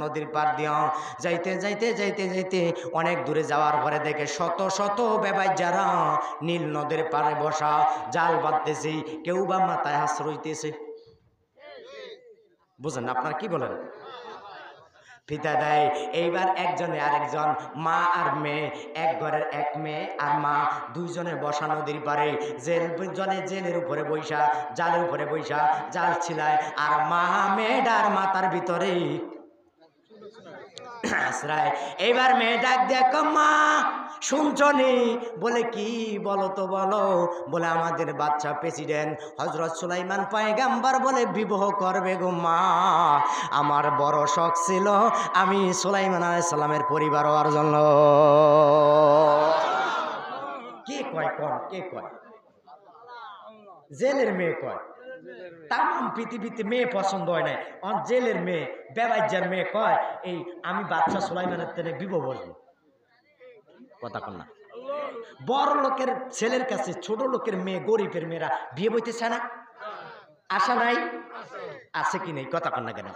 নদীর পার দিয়া যাইতে যাইতে যাইতে যাইতে অনেক দূরে যাওয়ার পরে দেখে শত শত বেবাই যারা নীল নদীর পাড়ে বসা জাল বাঁধতেছে, কেউ বা মাথায় হাত রইতেছে। বুঝেন আপনারা কি বলেন? ফিতা দেয়। এইবার একজনে আরেকজন, মা আর মেয়ে, এক ঘরের এক মেয়ে আর মা, দুইজনে বসা নদীর পারে, জনে জেলের উপরে বৈশা, জালের উপরে বৈশা জাল ছিলায়, আর মা মেয়েটার মাথার ভিতরে আশ্রয়। এইবার মেয়ে ডাক দেখ, মা শুনছনি? বলে কি? বলো তো বলো। বলে আমাদের বাচ্চা প্রেসিডেন্ট হযরত সুলাইমান পয়গাম্বর বলে বিবাহ করবে গো মা। আমার বড় শখ ছিল আমি সুলাইমান আলাইহিস সালামের পরিবার হওয়ার জন্য। কে কয়? কোন কে কয়? জেলের মেয়ে কয়। তাম পৃথিবীতে মেয়ে পছন্দ হয় নাই, জেলের মেয়ে বেবাইজার মেয়ে কয় এই আমি বাচ্চা সুলাইমানের তেনে বিবাহ বসবো। কথা কন না। বড় লোকের ছেলের কাছে ছোট লোকের মেয়ে, গরিবের মেয়েরা বিয়ে বইতেছে না? আশা নাই? আছে কি নেই? কথা কন না কেন?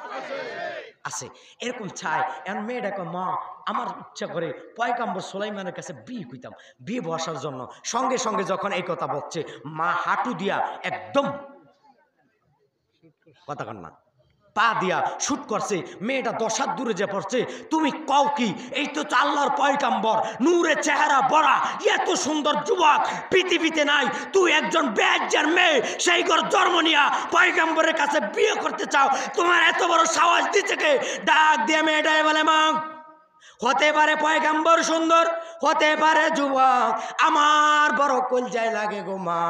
আছে। এরকম চাই। এখন মেয়েটা কয়, মা আমার ইচ্ছা করে পয়গাম্বর সুলাইমানের কাছে বিয়ে কইতাম, বিয়ে বসার জন্য। সঙ্গে সঙ্গে যখন এই কথা বলছে, মা হাঁটু দিয়া একদম, কথা কন না, পা দিয়া শুট করছে। মেয়েটা 10 হাত দূরে যে পড়ছে। তুমি কও কি? এই তো আল্লাহর পয়গাম্বর, নূরে চেহারা বড়া, এত সুন্দর যুবক পৃথিবীতে নাই। তুই একজন বেজ্জার মেয়ে, সেই ঘর জন্ম নিয়া পয়গাম্বরের কাছে বিয়ে করতে চাও? তোমার এত বড় সাহস দিচ্ছে কে? ডাক দিয়ে মেয়েটাই বলে, মা হতে পারে পয়গাম্বর সুন্দর, হতে পারে যুবক, আমার বড় কলজায় লাগে গো মা।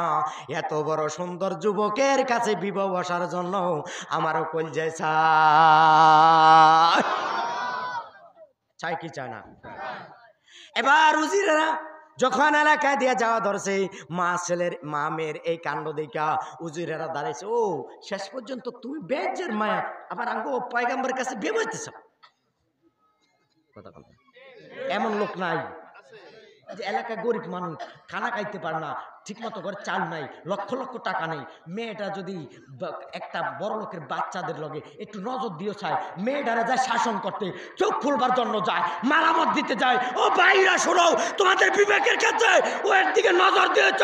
এত বড় সুন্দর যুবকের কাছে বিবাহ বসার জন্য আমারও কলজায় চায়। চাই কি চায় না? এবার উজিরেরা যখন এলাকায় দিয়ে যাওয়া ধরছে, মা মেয়ের এই কাণ্ড দেখা উজিরেরা দাঁড়াইছে। ও শেষ পর্যন্ত তুমি বেজ্জার মায়া আবার আঙ্গো পয়গাম্বরের কাছে বিয়ে বসতেছ? কথা বল। এমন লোক নাই যে এলাকায় গরিব মানুষ খানা খাইতে পারে না, ঠিক মতো করে চাল নাই, লক্ষ লক্ষ টাকা নেই। মেয়েটা যদি একটা বড় লোকের বাচ্চাদের লগে একটু নজর দিয়ে চায়, মেয়েটারা যায় শাসন করতে, চোখ খুলবার জন্য যায়, মারামত দিতে যায়। ও ভাইরা শোনো, তোমাদের বিবেকের ক্ষেত্রে ওর দিকে নজর দিয়েছ,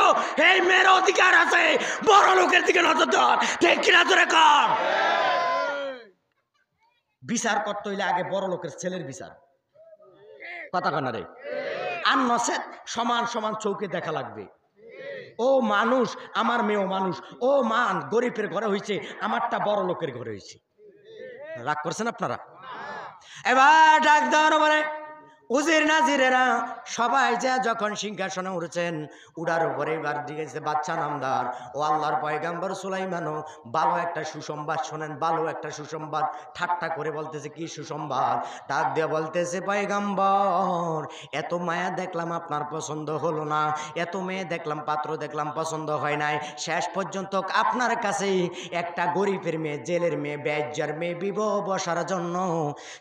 এই মেয়ের অধিকার আছে বড় লোকের দিকে নজর দেওয়ার। ঠিক কিনা জোরে কর। বিচার করতে হইলে আগে বড় লোকের ছেলের বিচার। কথা কন রে। আর নসেত সমান সমান চৌকে দেখা লাগবে। ও মানুষ, আমার মেয়েও মানুষ। ও মান গরিবের ঘরে হয়েছে, আমারটা বড় লোকের ঘরে হয়েছে। রাগ করছেন আপনারা? এবার ডাক দেওয়ার পরে উজির নাজিরেরা সবাই যা যখন সিংহাসনে উঠেছেন, উড়ার উপরে এবার দিয়েছে বাচ্চা নামদার। ও আল্লাহর পয়গাম্বর সুলাইমানও ভালো একটা সুসংবাদ শোনেন, ভালো একটা সুসংবাদ। ঠাট্টা করে বলতেছে, কি সুসংবাদ? ডাক দিয়ে বলতেছে, পয়গাম্বর এত মায়া দেখলাম আপনার পছন্দ হলো না, এত মেয়ে দেখলাম, পাত্র দেখলাম, পছন্দ হয় নাই, শেষ পর্যন্ত আপনার কাছেই একটা গরিবের মেয়ে, জেলের মেয়ে, বেজ্জার মেয়ে বিবাহ বসার জন্য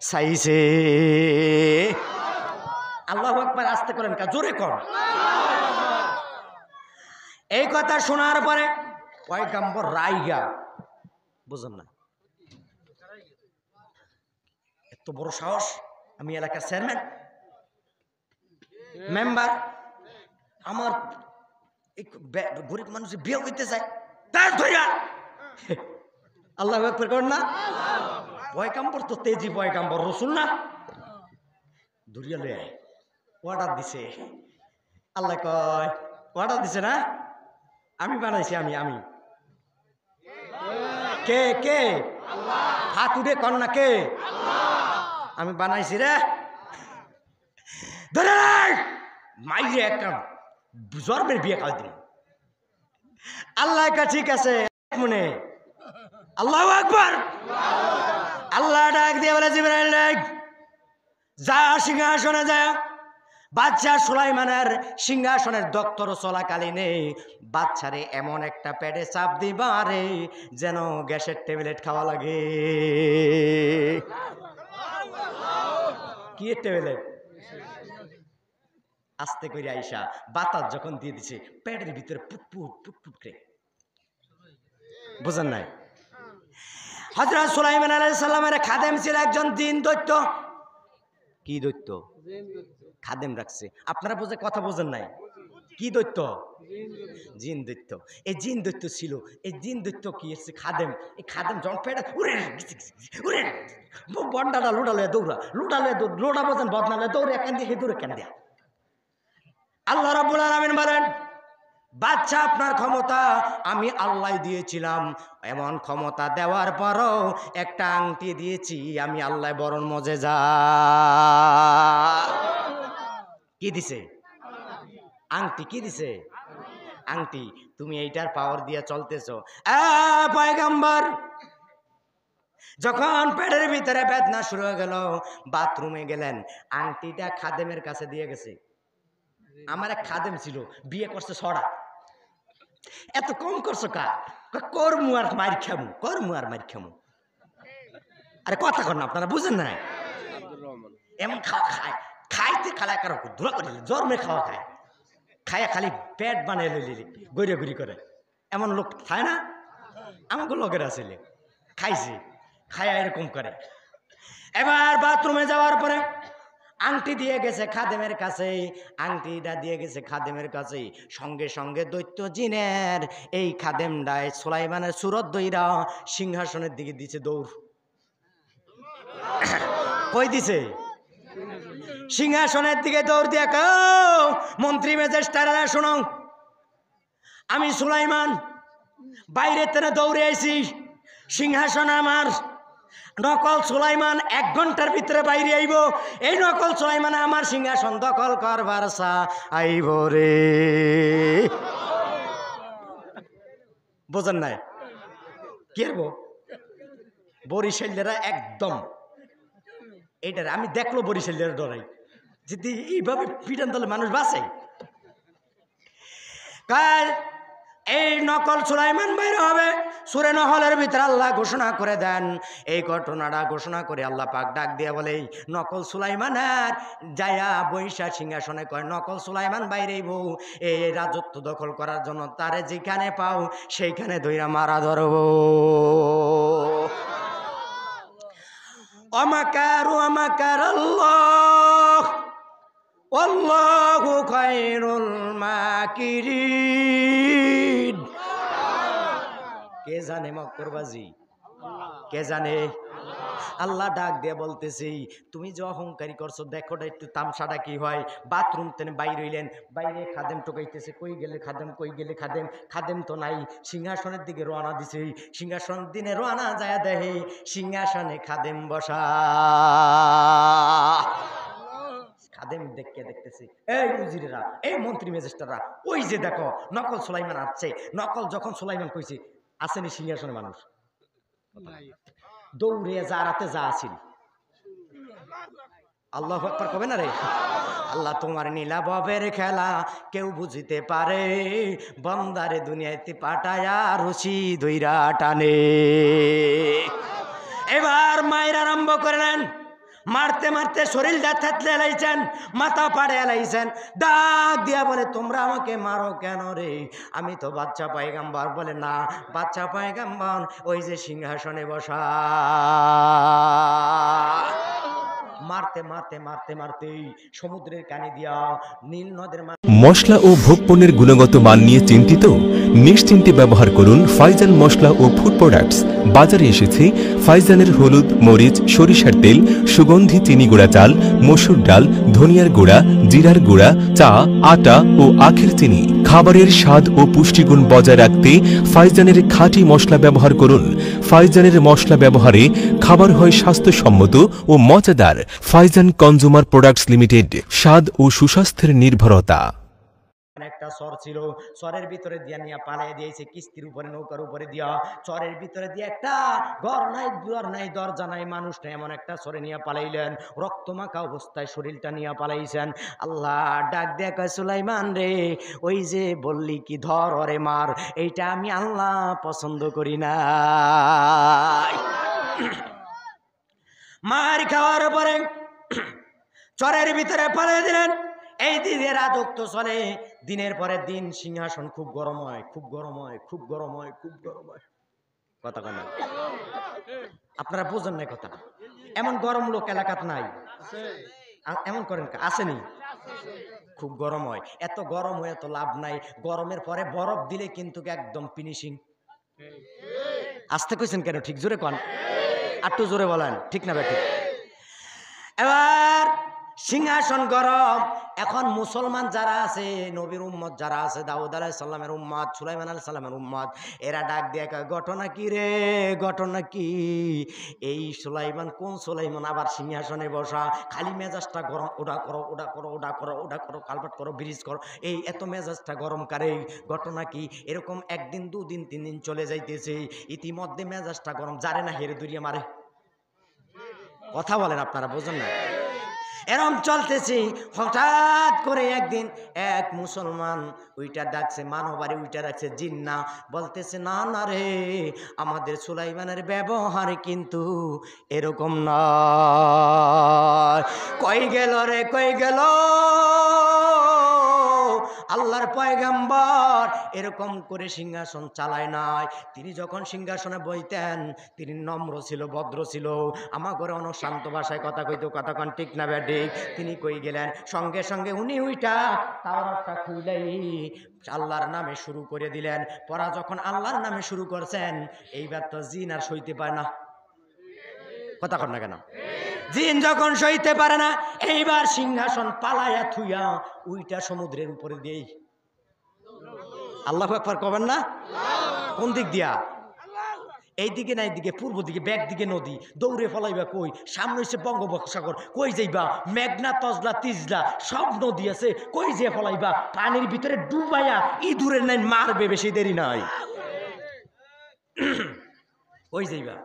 চাইছে। আল্লাহু আকবার। আস্তে করেন, জোরে কর। এই কথা শোনার পরে পয়গাম্বর রাইগা, বুঝেন না, এত বড় সাহস, আমি এলাকার চেয়ারম্যান মেম্বার, আমার গরিব মানুষের বিয়ে হইতে চায়, তার ধরিয়া আল্লাহু আকবার করেন না। পয়গাম্বর তো তেজি পয়গাম্বর, রসুল না, ধরিয়া লয়ে আয়। অর্ডার দিছে আল্লাহ, কয় অর্ডার দিছে না, আমি বানাইছি, আমি কে কে হাত উঠে কর না, কে? আমি বানাইছি রে। ধরে মাইরে একটা জন্মের বিয়ে কাল দিন। আল্লাহ কা ঠিক আছে মনে। আল্লাহু আকবার। আল্লাহ ডাক দিয়ে বলে, জিবরাইল যা সিংহাসনে যা, বাদশা সুলাইমানের সিংহাসনের দপ্তর চলাকালীনে বাচ্চারে এমন একটা পেটে চাপ দিবারে যেন গ্যাসের ট্যাবলেট খাওয়া লাগে। কি ট্যাবলেট? আস্তে করে আইসা বাতাস যখন দিয়ে দিছে, পেটের ভিতরে পুটপুট পুটপুট করে, বুঝেন নাই? হযরত সুলাইমান আলাইহিস সালামের খাদেম ছিল একজন জিন দৈত্য। কি দৈত্য? খাদেম রাখছে। আপনারা বুঝে কথা বোঝেন নাই। কি দৈত্য? জিন দৈত্য। এই জিন দৈত্য ছিল। এই জিন দৈত্য কি এসছে খাদেম। এই খাদেম যখন পেটে উড়ে উড়ে বন্ডাটা লুডালে দৌড়া লুডালে লোডা বোঝেন বদনালে দৌড়ে কেন দিয়ে দৌড়ে কেন দেয়া। আল্লাহ রাব্বুল আলামিন বলেন, বাচ্চা আপনার ক্ষমতা আমি আল্লাহ দিয়েছিলাম, এমন ক্ষমতা দেওয়ার পরও একটা আংটি দিয়েছি আমি আল্লাহ, বরণ মজেজা। কি দিছে? আংটি। কি দিছে? আংটি। তুমি এইটার পাওয়ার দিয়ে চলতেছো। পয়গম্বর যখন পেটের ভিতরে বেদনা শুরু হয়ে গেল, বাথরুমে গেলেন, আংটিটা খাদেমের কাছে দিয়ে গেছে। আমার এক খাদেম ছিল, বিয়ে করছে 6টা। এত কম করছো কা? করমু আর মার খামু, করমু আর মার খামু। আরে কথা কর না, আপনারা বুঝেন না? এমন খাওয়া খায়, খাইতে খালা কারো ধোয়া করে জন্মে খাওয়া খায়, খায়া খালি পেট বানিয়ে লইলি গড়িয়া গুড়ি করে। এমন লোক খায় না? আমাকে লোকের আসলে খাইছে, খায়া এরকম করে। এবার বাথরুমে যাওয়ার পরে আংটি দিয়ে গেছে খাদেমের কাছে, আংটিটা দিয়ে গেছে খাদেমের কাছে। সঙ্গে সঙ্গে দৈত্য জিনের এই খাদেমটায় সুলাইমানের সুরত দইরা সিংহাসনের দিকে দিছে দৌড়। কই দিছে? সিংহাসনের দিকে দৌড় দিয়া মন্ত্রী ম্যাজিস্ট্রেটরা শোনো, আমি সুলাইমান বাইরে তেনে দৌড়ে আইছি, সিংহাসন আমার। নকল সুলাইমান 1 ঘন্টার ভিতরে বাইরে আইব। এই নকল সুলাইমান আমার সিংহাসন দখল করবার আইব রে। বোঝেন নাই? কি করবো? বরিশালেরা একদম এইটার আমি দেখলো বরিশালের ডরাই, যদি এইভাবে পিটান তাহলে মানুষ বাঁচে। কাল এই নকল সুলাইমান বাইরে হবে। সূরা নহলের ভিতরে আল্লাহ ঘোষণা করে দেন, এই ঘটনাটা ঘোষণা করে আল্লাহ পাক ডাক দিয়ে বলে, নকল সুলাইমানের যায়া বৈশা সিংহাসনে কয়, নকল সুলাইমান বাইরেই বউ এই রাজত্ব দখল করার জন্য তারে যেখানে পাও সেইখানে ধইরা মারা ধরব। অমাকারু আমাকার আল্লাহ আল্লাহু খায়রুল মাকিরিন। কে জানে মক্করবাজি? কে জানে? আল্লাহ ডাক দিয়ে বলতেছি, তুমি যে অহংকারী করছো দেখো একটু তামসাটা কি হয়। বাথরুম তেনে বাইরে হইলেন, বাইরে খাদেম টোকাইতেছে, কই গেলে খাদেম, কই গেলে খাদেম, খাদেম তো নাই। সিংহাসনের দিকে রওনা দিছে, সিংহাসনের দিনে রওনা যায় দেখে সিংহাসনে খাদেম বসা। খাদেম দেখকে দেখতেছি, এই উজিরেরা, এই মন্ত্রী ম্যাজিস্ট্রেটরা, ওই যে দেখো নকল সুলাইমান আসছে। নকল যখন সুলাইমান কইছে আসেনি সিংহাসনে মানুষ, দৌড়ে যা রাতে যা আছিল। আল্লাহু আকবার কবে না রে? আল্লাহ তোমার নীলাভবের খেলা কেউ বুঝিতে পারে, বন্দারে দুনিয়াতে পাঠায়া রশি দইরা টানে। এবার মায়ের আরম্ভ করলেন, মারতে মারতে শরীরটা থেতলে এলাইছেন, মাথা পাড়ে এলাইছেন। ডাক দিয়া বলে, তোমরা আমাকে মারো কেন রে? আমি তো বাচ্চা পয়গম্বর। বলে না, বাচ্চা পয়গম্বর ওই যে সিংহাসনে বসা। মারতে মারতে মারতে মারতে সমুদ্রের কানে দিয়া নীল নদের মশলা ও ভোগপণ্যের গুণগত মান নিয়ে চিন্তিত? নিশ্চিন্তে ব্যবহার করুন ফাইজান মশলা ও ফুড প্রোডাক্টস। বাজারে এসেছে ফাইজানের হলুদ, মরিচ, সরিষার তেল, সুগন্ধি চিনি গুঁড়া চাল, মসুর ডাল, ধনিয়ার গুঁড়া, জিরার গুঁড়া, চা, আটা ও আখের চিনি। খাবারের স্বাদ ও পুষ্টিগুণ বজায় রাখতে ফাইজানের খাঁটি মশলা ব্যবহার করুন। ফাইজানের মশলা ব্যবহারে খাবার হয় স্বাস্থ্যসম্মত ও মজাদার। ফাইজান কনজুমার প্রোডাক্টস লিমিটেড, স্বাদ ও সুস্বাস্থ্যের নির্ভরতা। একটা চর ছিল, চরের ভিতরে দিয়া নিয়ে পালাই দিয়েছে, কিস্তির উপরে নৌকার উপরে দিয়া। চরের ভিতরে দিয়ে একটা ঘর নাই, দুয়ার নাই, দরজা নাই, মানুষ নাই, এমন একটা চরে নিয়ে পালাইলেন। রক্তমাখা অবস্থায় শরীরটা নিয়ে পালাইছেন। আল্লাহ ডাক দেয়া কয়, সুলাইমান রে, ওই যে বললি কি ধর ওরে মার, এইটা আমি আল্লাহ পছন্দ করি না। মার খাওয়ার পরে চরের ভিতরে পালাই দিলেন। এই দিনে রাজত্ব চলে, দিনের পরে দিন সিংহাসন খুব গরম হয়, খুব গরম হয়, খুব গরম হয়, খুব গরম হয়। কথা কেন? আপনারা বোঝেন না কথা। এমন গরম লোক এলাকাত নাই, এমন করেন আসেনি? খুব গরম হয়, এত গরম হয়ে তো লাভ নাই। গরমের পরে বরফ দিলে কিন্তু একদম ফিনিশিং। আসতে কইছেন কেন? ঠিক জোরে কন, একটু জোরে বলেন, ঠিক না বেঠিক? এবার সিংহাসন গরম। এখন মুসলমান যারা আছে, নবীর উম্মত যারা আছে, দাউদ আলাইহিস সালামের উম্মত, সুলাইমান আলাইহিস সালামের উম্মত, এরা ডাক দিয়ে কয়, ঘটনা কি রে, ঘটনা কি? এই সুলাইমান কোন সুলাইমান আবার সিংহাসনে বসা, খালি মেজাজটা গরম, ওটা করো ওটা করো ওটা করো ওটা করো, কালপাট করো, ব্রিজ করো, এই এত মেজাজটা গরম কারে? ঘটনা কি? এরকম একদিন দুদিন তিন দিন চলে যাইতেছে, ইতিমধ্যে মেজাজটা গরম, যারে না হেরে দুরিয়ে মারে। কথা বলেন আপনারা, বোঝেন না? এরম চলতেছে। হঠাৎ করে একদিন এক মুসলমান ওইটা ডাকছে, মানবারে ওইটা ডাকছে জিন্না, বলতেছে না না রে, আমাদের সুলাইমানের ব্যবহার কিন্তু এরকম নয়। কই গেল রে, কই গেল? আল্লাহর পয়গম্বর এরকম করে সিংহাসন চালায় নাই। তিনি যখন সিংহাসনে বইতেন, তিনি নম্র ছিল, ভদ্র ছিল, আমার ঘরে অনেক শান্ত ভাষায় কথা কইতো, কথা কন ঠিক না ব্যাডিক? তিনি কই গেলেন, সঙ্গে সঙ্গে উনি ওইটা তাওরাতটা খুইলাই আল্লাহর নামে শুরু করে দিলেন। পড়া যখন আল্লাহর নামে শুরু করছেন, এইবার তো জিন আর সইতে পারে না। কথা কন না কেন? জিন যখন সইতে পারে না, এইবার সিংহাসন পালায়া থুইয়া উইটা সমুদ্রের উপরে দিয়েই। আল্লাহু আকবার কবেন না? কোন দিক দিয়া? এই দিকে না, এইদিকে পূর্ব দিকে, ব্যাক দিকে নদী, দৌড়ে ফলাইবা কই? সামনে হচ্ছে বঙ্গোপসাগর, কই যাইবা? মেঘনা, তজলা, তিজলা সব নদী আছে, কই যে ফলাইবা? পানির ভিতরে ডুবাইয়া ইঁদুরের নাই মারবে, বেশি দেরি নাই, কই যাইবা?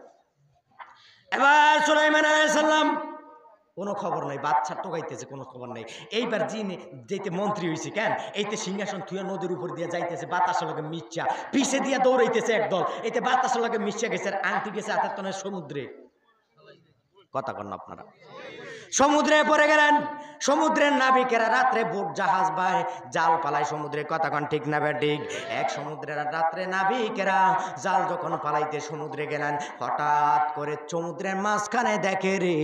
এবার সুলাইমান আলাইহিস সালাম কোনো খবর নাই, বাচ্চা টোকাইতেছে, কোনো খবর নাই। এইবার জিন যেতে মন্ত্রী হয়েছে, কেন এইতে সিংহাসন থুয়া নদীর উপর দিয়ে যাইতেছে, বাতাসের লগে মিচ্ছা, পিছে দিয়ে দৌড়াইতেছে একদল, এতে বাতাসের লগে মিচ্ছা গেছে, আর আংটি গেছে হাতের তনে সমুদ্রে। কথা কন না আপনারা? সমুদ্রে পড়ে গেলেন। সমুদ্রের নাবিকেরা রাত্রে বোট জাহাজ বায়, জাল পালায় সমুদ্রে। কথা কন ঠিক না ব্যাটিক? এক সমুদ্রের রাত্রে নাবিকেরা জাল যখন পালাইতে সমুদ্রে গেলেন, হঠাৎ করে সমুদ্রের মাঝখানে দেখে রে,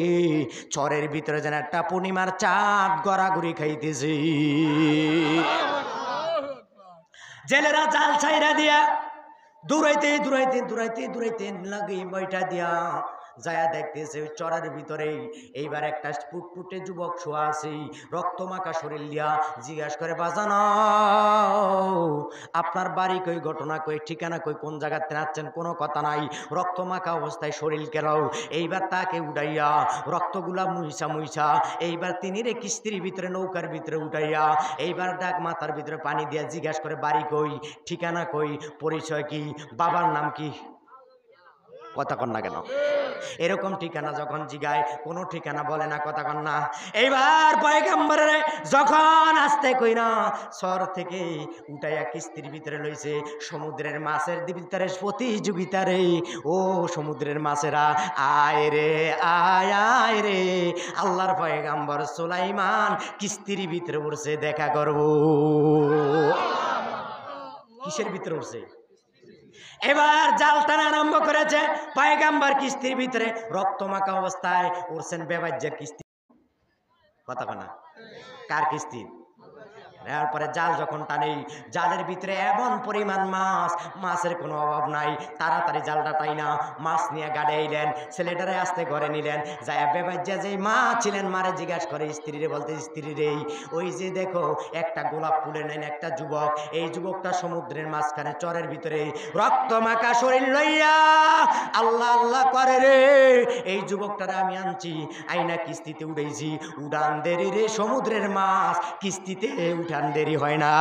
চরের ভিতরে যেন একটা পূর্ণিমার চাঁদ গড়াগড়ি খাইতেছে। জেলেরা জাল ছাইরা দিয়া দৌড়াইতে দৌড়াইতে দৌড়াইতে দৌড়াইতে লাগে বইটা দিয়া যায়া দেখতেছে চরের ভিতরে এইবার একটা ফুটফুটে যুবক শোয়া আছে, রক্ত মাখা শরীর দিয়া। জিজ্ঞাসা করে, বাজানো আপনার বাড়ি কই, ঘটনা কই, ঠিকানা কই, কোন জায়গাতে আছেন? কোনো কথা নাই, রক্ত মাখা অবস্থায় শরীর গেল। এইবার তাকে উঠাইয়া রক্তগুলা মুইসা মুইসা এইবার তিনি রে কিস্তির ভিতরে, নৌকার ভিতরে উঠাইয়া এইবার ডাক মাথার ভিতরে পানি দিয়া জিজ্ঞাসা করে, বাড়ি কই, ঠিকানা কই, পরিচয় কি, বাবার নাম কি? কথা কন না কেন? এরকম ঠিকানা যখন জিগায়, কোনো ঠিকানা বলে না। কথা কন না? এইবার পয়গম্বরে যখন আসতে কই না, সর থেকে উঠাইয়া কিস্তির ভিতরে লইছে, সমুদ্রের মাছের ভিতরে প্রতিযোগিতা রে। ও সমুদ্রের মাছেরা, আয় রে আয়, আয় রে, আল্লাহর পয়গম্বর সুলাইমান কিস্তির ভিতরে উঠছে, দেখা করব। কিসের ভিতরে উঠছে? এবার জাল টানা আরম্ভ করেছে। পয়গম্বর কিস্তির ভিতরে রক্ত মাখা অবস্থায় উঠছেন, বেবাজ্যের কিস্তি। কথা কনা? কার কিস্তি? এরপরে জাল যখন টানে, জালের ভিতরে এমন পরিমাণ মাছ, মাছের কোনো অভাব নাই। তাড়াতাড়ি জালটা টাই না মাছ নিয়ে গাড়ি আইলেন, ছেলেটারে আসতে ঘরে নিলেন। যায় বেবাজ্যা যে মা ছিলেন, মারে জিজ্ঞাসা করে স্ত্রীরে, বলতে, স্ত্রী রে, ওই যে দেখো একটা গোলাপ ফুলে নেন একটা যুবক, এই যুবকটা সমুদ্রের মাঝখানে চরের ভিতরে রক্ত মাখা শরীর লইয়া আল্লাহ আল্লাহ করে রে, এই যুবকটারে আমি আনছি, আইনা কিস্তিতে উঠেছি। উড়ান দেরি রে সমুদ্রের মাছ, কিস্তিতে উঠান দেরি হয় না।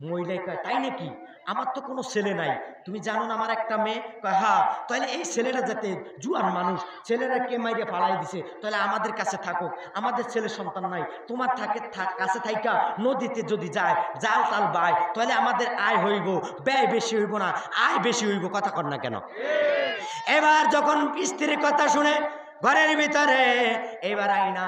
মহিলাই কয়, তাই নাকি? আমার তো কোনো ছেলে নাই, তুমি জানো না আমার একটা মেয়ে? কয়, হ্যাঁ। তাহলে এই ছেলেটা যাতে জুয়ান মানুষ, ছেলেরা কে মাইরে ফালাই দিছে, তাহলে আমাদের কাছে থাকো, আমাদের ছেলে সন্তান নাই, তোমার কাছে থাইকা নদীতে যদি যায়, জাল টাল বায়, তাহলে আমাদের আয় হইব, ব্যয় বেশি হইব না, আয় বেশি হইব। কথা কর না কেন? এবার যখন স্ত্রীর কথা শুনে ঘরের ভিতরে এইবার আইনা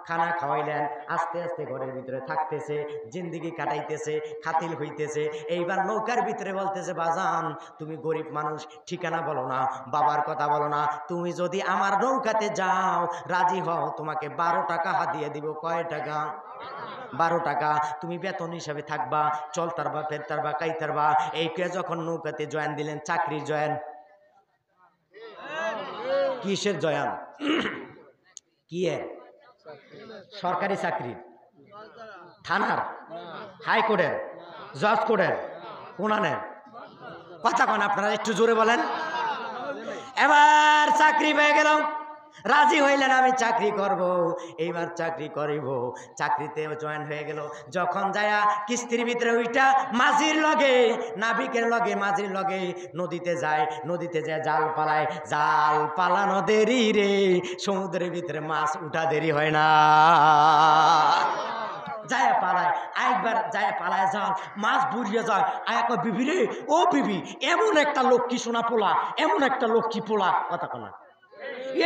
খানা খাওয়াইলেন, আস্তে আস্তে ঘরের ভিতরে থাকতেছে, জিন্দিগি কাটাইতেছে, খাতিল হইতেছে। এইবার নৌকার ভিতরে বলতেছে, বাজান তুমি গরিব মানুষ, ঠিকানা বলো না, বাবার কথা বলো না, তুমি যদি আমার নৌকাতে যাও রাজি হও, তোমাকে 12 টাকা হাতিয়ে দিব। কয় টাকা? 12 টাকা। তুমি বেতন হিসাবে থাকবা, চলতারবা, ফেরতারবা, কাইতারবা। এই কে যখন নৌকাতে জয়েন দিলেন, চাকরির জয়েন। কিসের জয়ান? কি এর? সরকারি চাকরি, থানার, হাইকোর্টের, জজ কোর্টের, কোনানের? কথা কন আপনারা, একটু জোরে বলেন। এবার চাকরি পেয়ে গেল, রাজি হইলেন আমি চাকরি করব, এইবার চাকরি করিব। চাকরিতে জয়েন হয়ে গেল। যখন যায়া কিস্তির ভিতরে ওইটা মাঝির লগে, নাবিকের লগে, মাঝির লগে নদীতে যায়, নদীতে যায় জাল পালায়। জাল পালানো দেরি রে, সমুদ্রের ভিতরে মাছ উঠা দেরি হয় না। যায় পালায়, একবার যায় পালায় জাল, মাছ বুড়িয়ে যায়। আয়া কয়, বিবি রে, ও বিবি, এমন একটা লক্ষ্মী সোনা পোলা, এমন একটা লক্ষ্মী পোলা। কথা কনা,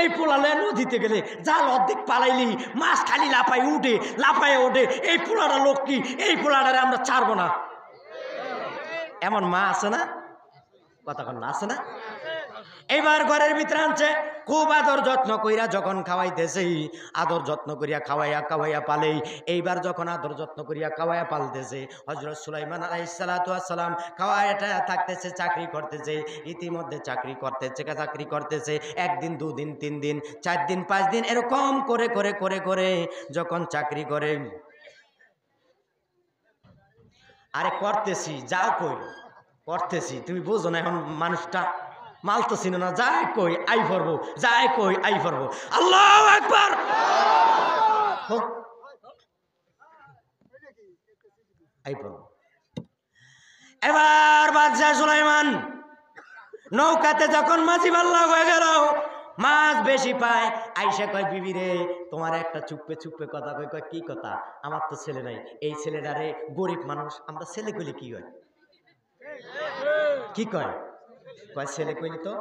এই পোলালে নদীতে গেলে জাল অর্ধেক পালাইলি মাছ খালি লাফাই উঠে, লাফায় ওঠে। এই পোলাটা লক্ষ্মী, এই পোলাটারে আমরা ছাড়বো না। এমন মা আছে না? কথা কন, আছে না? এবার ঘরের ভিতরে আনছে, খুব আদর যত্ন কইরা যখন খাওয়াইতেছে, আদর যত্ন করিয়া খাওয়াইয়া খাওয়াইয়া পালেই। এইবার যখন আদর যত্ন করিয়া খাওয়াইয়া পালতেছে, হযরত সুলাইমান আলাইহিস সালাতু ওয়াস সালাম খাওয়াইটা থাকতেছে, চাকরি করতেছে। ইতিমধ্যে চাকরি করতেছে 1 দিন, 2 দিন, 3 দিন, 4 দিন, 5 দিন, এরকম করে করে করে করে যখন চাকরি করে, আরে করতেছি, যাও কই, করতেছি, তুমি বুঝো না এখন মানুষটা মাল তো চিনো না, যাই কই আই পড়বো, যাই কই আই পড়বো। আল্লাহু আকবার। আই পড়বো। এবার বাদশাহ সুলাইমান নৌকাতে যখন মাঝি পাল্লা হয়ে গেল, মাছ বেশি পায়, আইসা কয়, বিবি রে, তোমার একটা চুপে চুপে কথা কয়। কয়, কি কথা? আমার তো ছেলে নাই। এই ছেলেটারে, গরিব মানুষ আমরা, ছেলে কইলে কি হয়? কি কয়? কয়, ছেলে কইলে তো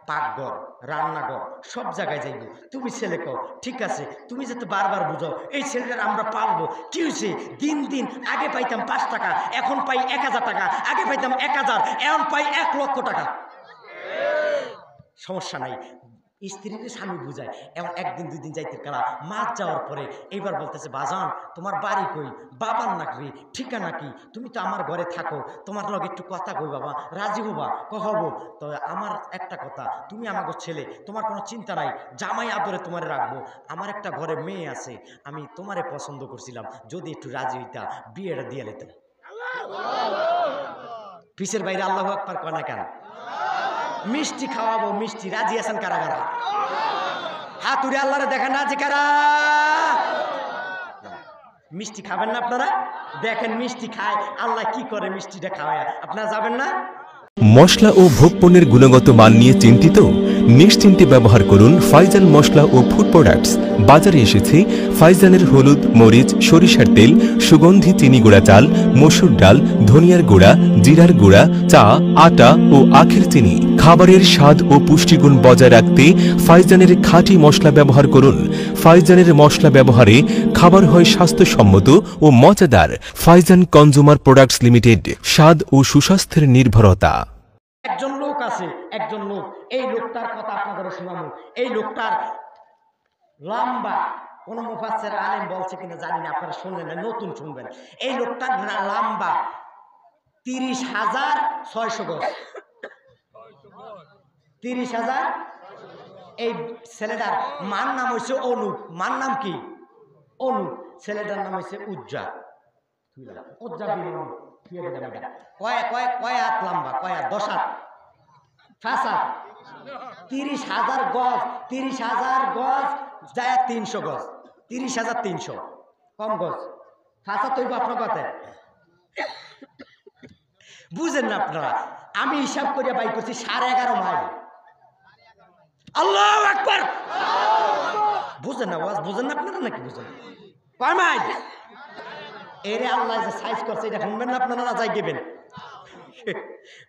পাকঘর, রান্নাঘর সব জায়গায় যাইব। তুমি ছেলে কও, ঠিক আছে, তুমি যেহেতু বারবার বুঝাও, এই ছেলেটার আমরা পালবো। কি হয়েছে? দিন দিন আগে পাইতাম 5 টাকা, এখন পাই 1000 টাকা, আগে পাইতাম 1000, এখন পাই 1 লক্ষ টাকা। সমস্যা নাই, স্ত্রীকে স্বামী বুঝায়। এমন 1 দিন 2 দিন যাইতে কারা, মাছ যাওয়ার পরে এইবার বলতেছে, বাজান তোমার বাড়ি কই, বাবার নাকি, ঠিকানা কি? তুমি তো আমার ঘরে থাকো, তোমার লগে একটু কথা কই বাবা, রাজি হবা? হবো। তো আমার একটা কথা, তুমি আমাকে ছেলে, তোমার কোনো চিন্তা নাই, জামাই আদরে তোমারে রাখবো। আমার একটা ঘরে মেয়ে আছে, আমি তোমারে পছন্দ করছিলাম, যদি একটু রাজি হইতা, বিয়েটা দিয়ে নিতাম। পিসের বাইরে আল্লাহু আকবার কয় না কেন? মিষ্টি খাওয়াবো, মিষ্টি। রাজি আছেন কারা কারা? হাতুড়ে আল্লাহরে দেখেন, রাজি কারা? মিষ্টি খাবেন না আপনারা? দেখেন মিষ্টি খায়, আল্লাহ কি করে মিষ্টিটা খাওয়ায়। আপনারা যাবেন না? মশলা ও ভোগপণ্যের গুণগত মান নিয়ে চিন্তিত? নিশ্চিন্তে ব্যবহার করুন ফাইজান মশলা ও ফুড প্রোডাক্টস। বাজারে এসেছে ফাইজানের হলুদ, মরিচ, সরিষার তেল, সুগন্ধি চিনি গুঁড়া চাল, মসুর ডাল, ধনিয়ার গুঁড়া, জিরার গুঁড়া, চা, আটা ও আখের চিনি। খাবারের স্বাদ ও পুষ্টিগুণ বজায় রাখতে ফাইজানের খাঁটি মশলা ব্যবহার করুন। ফাইজানের মশলা ব্যবহারে খাবার হয় স্বাস্থ্যসম্মত ও মজাদার। ফাইজান কনজুমার প্রোডাক্টস লিমিটেড, স্বাদ ও সুস্বাস্থ্যের নির্ভরতা। একজন লোক আছে, একজন লোক, এই লোকটার কথা আপনাদের শোনাবো। এই লোকটার লম্বা, কোন মুফাসসির আলেম বলছে কিনা জানি না, আপনারা শুনলেন না, নতুন শুনবেন। এই লোকটার লম্বা 30,600 গজ। 30,000। এই ছেলেটার মার নাম হয়েছে অনুপ। মার নাম কি? অনুপ। ছেলেটার নাম হয়েছে উজ্জা। উজ্জা বিন অনুপ। কয় হাত লম্বা? কয় হাত? 10 হাত? 5 হাত? 30,000 গজ। 30,000 গজ যায় 300 গজ। 30,300 কম গজ। 5 হাত হইব আপনার কথায়? বুঝেন না আপনারা? আমি হিসাব করিয়া বাই করছি 11.5 মাইল। আল্লাহু আকবার। বুঝেন না? ওয়াজ বুঝেন না আপনারা নাকি? বুঝেন কয় মাইল? এরে আল্লাহ যে সাইজ করছে, এটা শুনবেন না আপনারা? না যাই গেবেন,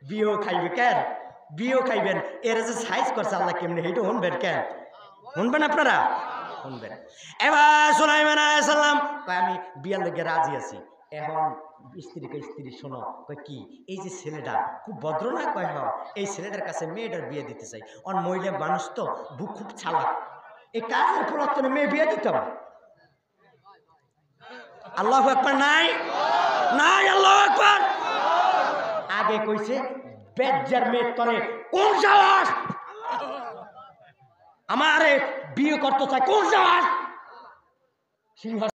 বিয়েও খাইবে কেন? বিয়েও খাইবেন। এর যে সাইজ করছে আল্লাহ কেমনি, এটা শুনবেন কেন? শুনবেন আপনারা? শুনবেন। এবার সুলাইমান আলাইহিস সালাম কয় আমি বিয়ার লগে রাজি আছি। এখন স্ত্রীকে স্ত্রী শোনো, কয় কি এই যে ছেলেটা খুব ভদ্র না? কয় হ, এই ছেলেটার কাছে মেয়েটার বিয়ে দিতে চাই। অন মহিলা মানুষ তো বুক খুব চালাক, এই কাজের প্রলোভনে মেয়ে বিয়ে দিতাম। আল্লাহু আকবার নাই নাই, আল্লাহু আকবার। আগে কইছে বেজ্জার মেয়ে তরে কোন সাহস আমারে বিয়ে করতে চায়, কোন সাহস? সিংহ